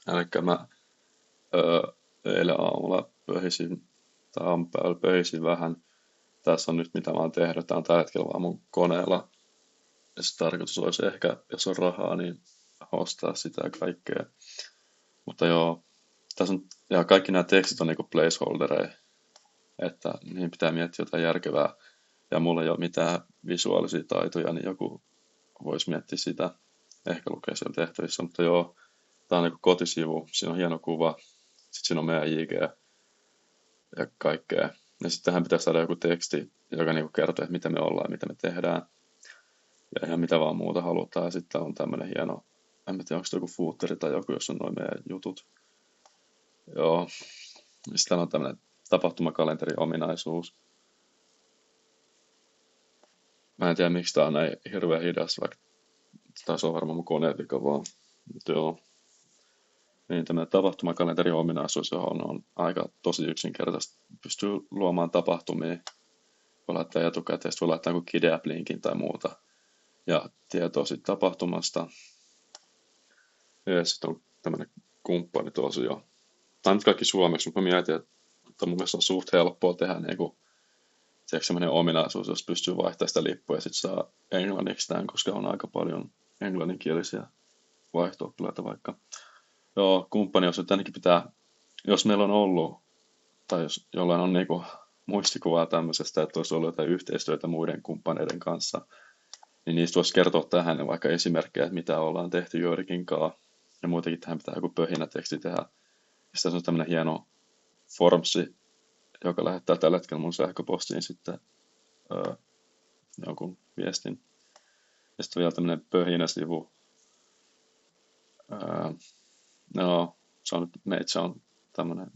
Eli mä eilen aamulla pöhisin, tai aamupäivällä pöhisin vähän. Tässä on nyt mitä mä oon tehnyt. Tää on tällä hetkellä vaan mun koneella. Ja se tarkoitus olisi ehkä, jos on rahaa, niin ostaa sitä ja kaikkea. Mutta joo, tässä on, ja kaikki nämä tekstit on niinku placeholdereja, että niihin pitää miettiä jotain järkevää. Ja mulla ei ole mitään visuaalisia taitoja, niin joku voisi miettiä sitä. Ehkä lukea siellä tehtävissä, mutta joo, tää on niinku kotisivu, siinä on hieno kuva, sitten siinä on meidän IG ja kaikkea. Ja sitten tähän pitää saada joku teksti, joka niinku kertoo, että mitä me ollaan ja mitä me tehdään. Ja ihan mitä vaan muuta halutaan. Ja sitten on tämmönen hieno, en tiedä onko se joku footeri tai joku, jossa on noin meidän jutut. Joo. Ja sitten on tämmönen tapahtumakalenterin ominaisuus. Mä en tiedä miksi tää on näin hirveän hidas, vaikka taisi olla varmaan mun koneen vika vaan. Mutta joo. Niin tämmönen tapahtumakalenterin ominaisuus, johon on aika tosi yksinkertaista. Pystyy luomaan tapahtumia. Voi laittaa etukäteen, voi laittaa joku Kidap-linkin tai muuta. Ja tietoa siitä tapahtumasta. Ja sitten on tämmönen kumppani tuossa jo. Tämä on nyt kaikki suomeksi, mutta mä mietin, että mun mielestä on suht helppoa tehdä niinku, semmoinen ominaisuus, jos pystyy vaihtamaan sitä lippua ja sitten saa englanniksi tämän, koska on aika paljon englanninkielisiä vaihto-oppilaita vaikka. Joo, kumppani, jos nyt ainakin pitää, jos meillä on ollut, tai jos jollain on niinku muistikuvaa tämmöisestä, että olisi ollut jotain yhteistyötä muiden kumppaneiden kanssa, niin niistä voisi kertoa tähän vaikka esimerkkejä, että mitä ollaan tehty joidenkin kanssa. Ja muutenkin tähän pitää joku pöhinäteksti tehdä. Ja sitten on tämmöinen hieno formsi, joka lähettää tällä hetkellä mun sähköpostiin sitten jonkun viestin. Ja sitten vielä tämmöinen pöhinäsivu. No, se on tämmöinen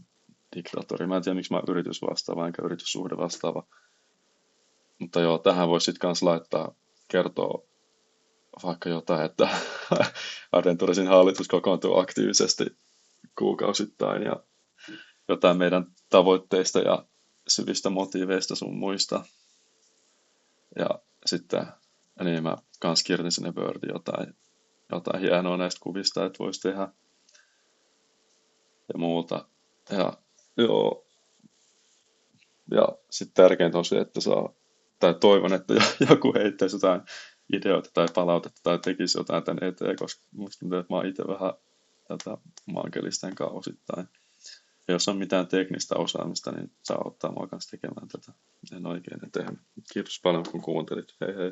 diktaattori. Mä en tiedä, miksi mä oon yritysvastaava, enkä yrityssuhde vastaava. Mutta joo, tähän voisi sitten kans laittaa, kertoa vaikka jotain, että Ardenturisin hallitus kokoontuu aktiivisesti kuukausittain ja jotain meidän tavoitteista ja syvistä motiiveista sun muista. Ja sitten niin mä kans kirjoitin sinne Wordiin jotain hienoa näistä kuvista, että voisi tehdä ja muuta. Ja joo. Ja sitten tärkeintä on se, että tai toivon, että joku heittäisi jotain ideoita tai palautetta tai tekisi jotain tän eteen, koska musta tuntuu, että mä oon itse vähän tätä maankelisten kanssa osittain. Ja jos on mitään teknistä osaamista, niin saa ottaa mua kanssa tekemään tätä. En oikein tehnyt. Kiitos paljon, kun kuuntelit. Hei hei.